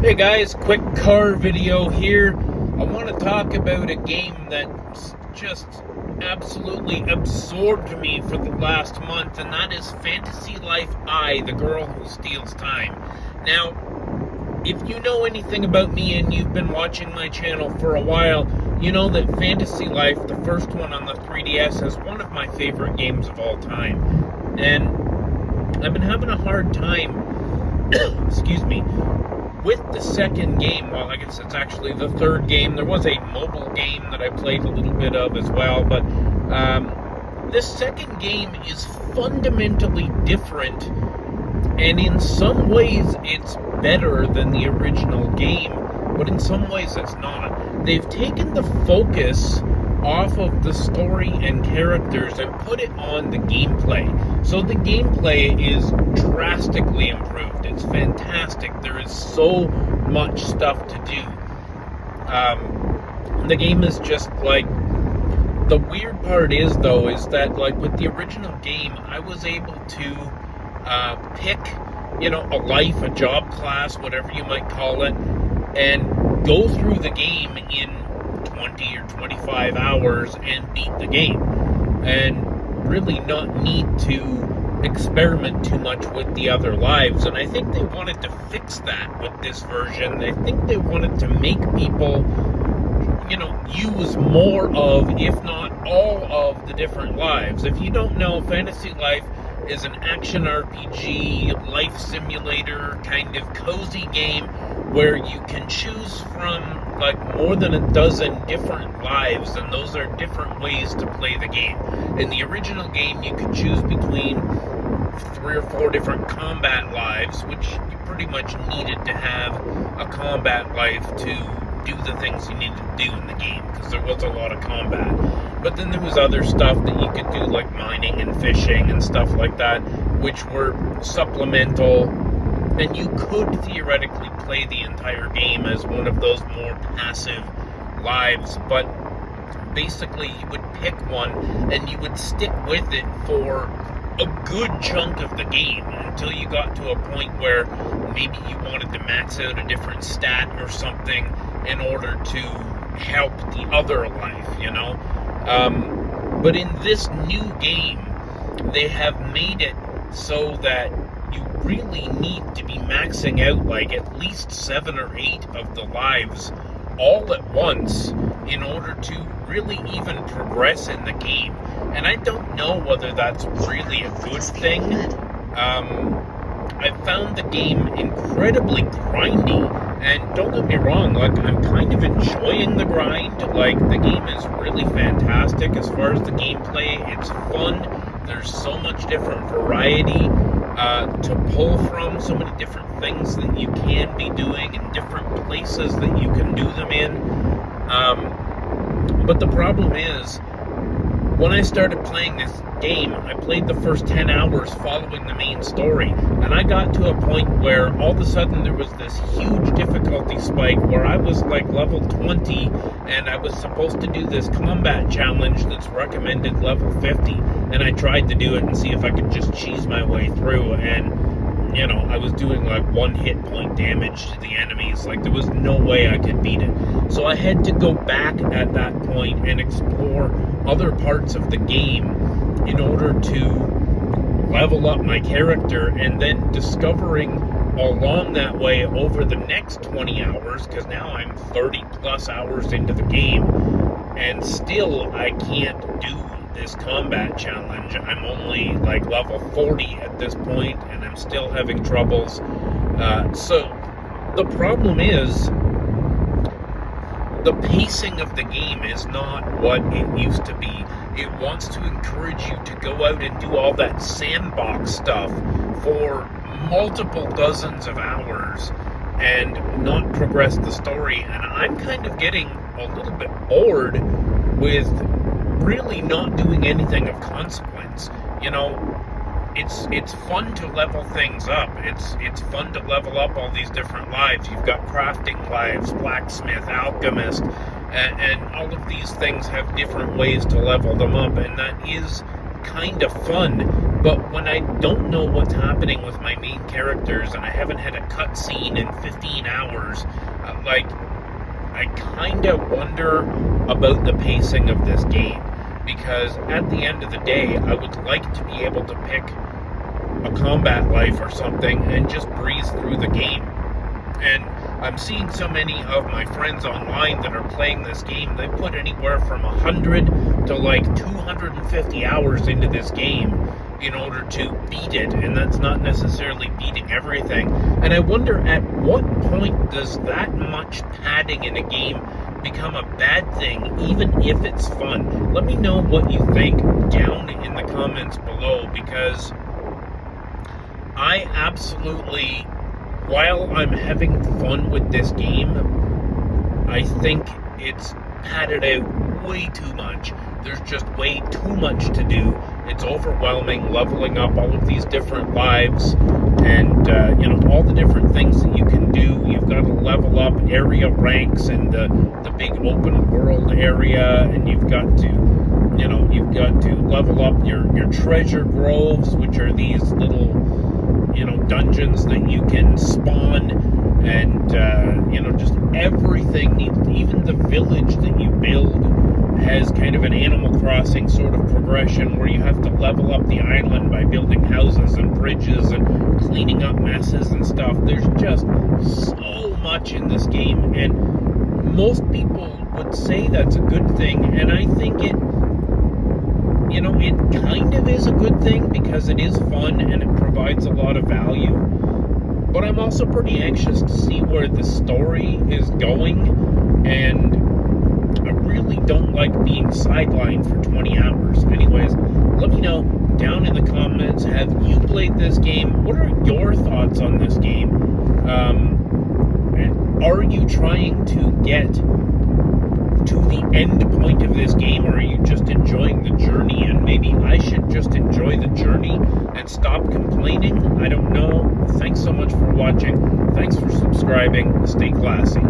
Hey guys, quick car video here. I want to talk about a game that's just absolutely absorbed me for the last month, and that is Fantasy Life I, the girl who steals time. Now, if you know anything about me and you've been watching my channel for a while, you know that Fantasy Life, the first one on the 3DS, is one of my favorite games of all time. And I've been having a hard time, excuse me, with the second game. Well, I guess it's actually the third game. There was a mobile game that I played a little bit of as well, but this second game is fundamentally different, and in some ways it's better than the original game, but in some ways it's not. They've taken the focus off of the story and characters and put it on the gameplay. So the gameplay is drastically improved. It's fantastic. There is so much stuff to do. The game is just like, the weird part is though, is that like with the original game, I was able to pick, a life, a job class, whatever you might call it, and go through the game in 20 or 25 hours and beat the game, and really not need to experiment too much with the other lives. And I think they wanted to fix that with this version. I think they wanted to make people, use more of, if not all of, the different lives. If you don't know, Fantasy Life is an action RPG, life simulator, kind of cozy game where you can choose from like more than a dozen different lives, and those are different ways to play the game. In the original game, you could choose between 3 or 4 different combat lives, which you pretty much needed to have a combat life to do the things you needed to do in the game, because there was a lot of combat. But then there was other stuff that you could do, like mining and fishing and stuff like that, which were supplemental, and you could theoretically play the entire game as one of those more passive lives. But basically you would pick one and you would stick with it for a good chunk of the game until you got to a point where maybe you wanted to max out a different stat or something in order to help the other life, but in this new game, they have made it so that you really need to be maxing out like at least 7 or 8 of the lives all at once in order to really even progress in the game. And I don't know whether that's really a good thing. I found the game incredibly grindy, and don't get me wrong, like, I'm kind of enjoying the grind. Like, the game is really fantastic as far as the gameplay. It's fun. There's so much different variety to pull from, so many different things that you can be doing in different places that you can do them in. But the problem is, when I started playing this game, I played the first 10 hours following the main story, and I got to a point where all of a sudden there was this huge difficulty spike where I was like level 20, and I was supposed to do this combat challenge that's recommended level 50, and I tried to do it and see if I could just cheese my way through, and I was doing like 1 hit point damage to the enemies. Like, there was no way I could beat it. So I had to go back at that point and explore other parts of the game in order to level up my character, and then discovering along that way over the next 20 hours, because now I'm 30 plus hours into the game, and still I can't do this combat challenge. I'm only like level 40 at this point, and I'm still having troubles. So the problem is, the pacing of the game is not what it used to be. It wants to encourage you to go out and do all that sandbox stuff for multiple dozens of hours and not progress the story. And I'm kind of getting a little bit bored with really not doing anything of consequence. It's fun to level things up. It's fun to level up all these different lives. You've got crafting lives, blacksmith, alchemist, and all of these things have different ways to level them up, and that is kind of fun. But when I don't know what's happening with my main characters and I haven't had a cutscene in 15 hours, I kind of wonder about the pacing of this game. Because at the end of the day, I would like to be able to pick a combat life or something and just breeze through the game. And I'm seeing so many of my friends online that are playing this game. They put anywhere from 100 to 250 hours into this game in order to beat it, and that's not necessarily beating everything. And I wonder, at what point does that much padding in a game become a bad thing, even if it's fun? Let me know what you think down in the comments below, because I absolutely, while I'm having fun with this game, I think it's padded out way too much. There's just way too much to do. It's overwhelming, leveling up all of these different lives, and all the different things that you can do. You've got to level up area ranks and the big open world area, and you've got to level up your treasure groves, which are these little dungeons that you can spawn, and just everything. Even the village that you build has kind of an Animal Crossing sort of progression where you have to level up the island by building houses and bridges and cleaning up messes and stuff. There's just so much in this game, and most people would say that's a good thing, and I think it kind of is a good thing because it is fun and it provides a lot of value. But I'm also pretty anxious to see where the story is going, and I really don't like being sidelined for 20 hours. Anyways, let me know down in the comments, have you played this game? What are your thoughts on this game? Are you trying to get to the end point of this game, or are you just enjoying the journey? And maybe I should just enjoy the journey and stop complaining. I don't know. Thanks so much for watching. Thanks for subscribing. Stay classy.